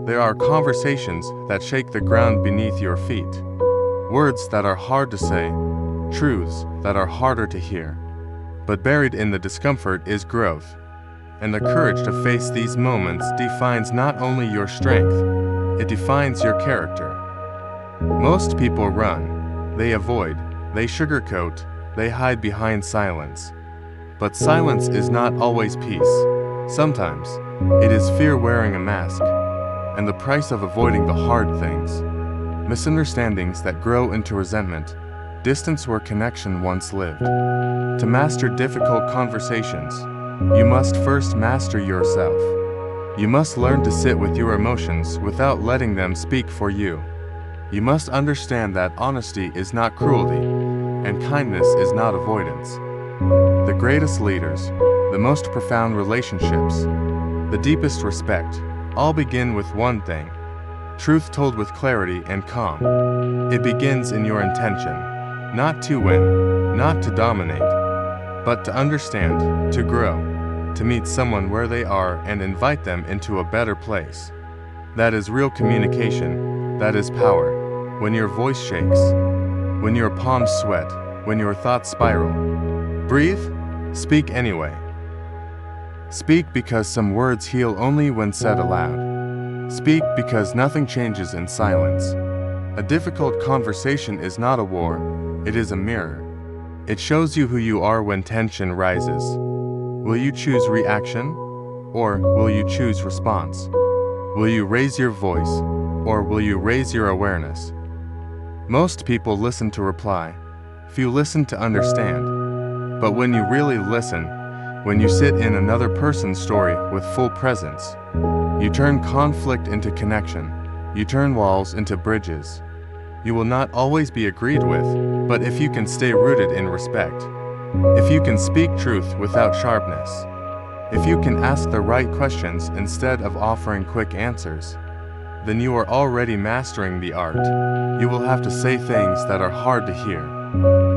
There are conversations that shake the ground beneath your feet. Words that are hard to say, truths that are harder to hear. But buried in the discomfort is growth. And the courage to face these moments defines not only your strength, it defines your character. Most people run, they avoid, they sugarcoat, they hide behind silence. But silence is not always peace. Sometimes, it is fear wearing a mask, and the price of avoiding the hard things. Misunderstandings that grow into resentment, distance where connection once lived. To master difficult conversations, you must first master yourself. You must learn to sit with your emotions without letting them speak for you. You must understand that honesty is not cruelty, and kindness is not avoidance. The greatest leaders, the most profound relationships, the deepest respect, all begin with one thing: truth told with clarity and calm. It begins in your intention, not to win, not to dominate, but to understand, to grow, to meet someone where they are and invite them into a better place. That is real communication, that is power. When your voice shakes, when your palms sweat, when your thoughts spiral, breathe, speak anyway. Speak because some words heal only when said aloud. Speak because nothing changes in silence. A difficult conversation is not a war, it is a mirror. It shows you who you are when tension rises. Will you choose reaction, or will you choose response? Will you raise your voice, or will you raise your awareness? Most people listen to reply, few listen to understand. But when you really listen, when you sit in another person's story with full presence, you turn conflict into connection, you turn walls into bridges. You will not always be agreed with, but if you can stay rooted in respect, if you can speak truth without sharpness, if you can ask the right questions instead of offering quick answers, then you are already mastering the art. You will have to say things that are hard to hear.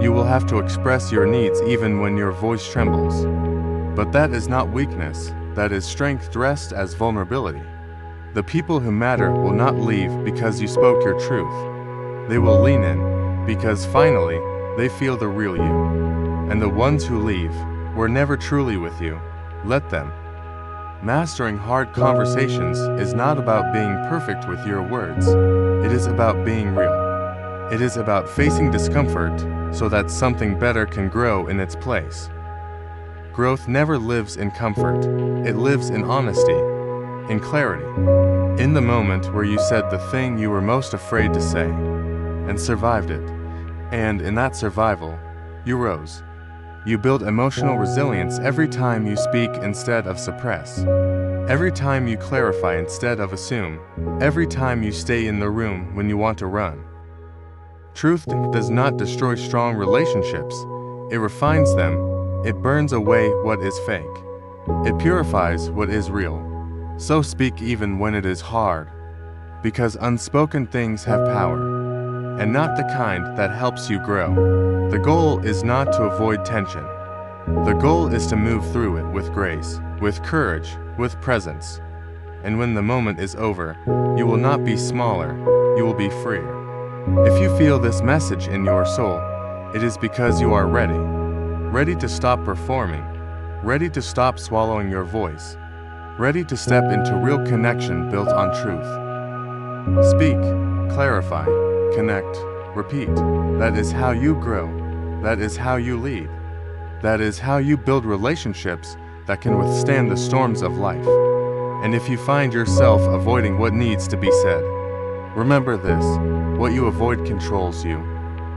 You will have to express your needs even when your voice trembles. But that is not weakness, that is strength dressed as vulnerability. The people who matter will not leave because you spoke your truth. They will lean in, because finally, they feel the real you. And the ones who leave were never truly with you. Let them. Mastering hard conversations is not about being perfect with your words. It is about being real. It is about facing discomfort so that something better can grow in its place. Growth never lives in comfort. It lives in honesty, in clarity, in the moment where you said the thing you were most afraid to say, and survived it. And in that survival, you rose. You build emotional resilience every time you speak instead of suppress. Every time you clarify instead of assume. Every time you stay in the room when you want to run. Truth does not destroy strong relationships. It refines them. It burns away what is fake. It purifies what is real. So speak even when it is hard. Because unspoken things have power. And not the kind that helps you grow. The goal is not to avoid tension. The goal is to move through it with grace, with courage, with presence. And when the moment is over, you will not be smaller, you will be freer. If you feel this message in your soul, it is because you are ready. Ready to stop performing. Ready to stop swallowing your voice. Ready to step into real connection built on truth. Speak, clarify, connect, repeat. That is how you grow. That is how you lead. That is how you build relationships that can withstand the storms of life. And if you find yourself avoiding what needs to be said, remember this: what you avoid controls you.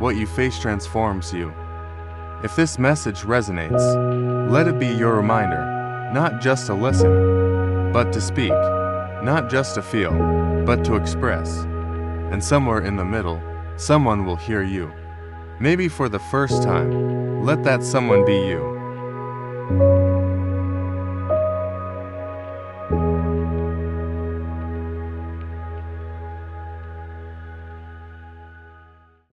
What you face transforms you. If this message resonates, let it be your reminder, not just to listen, but to speak, not just to feel, but to express. And somewhere in the middle, someone will hear you. Maybe for the first time. Let that someone be you.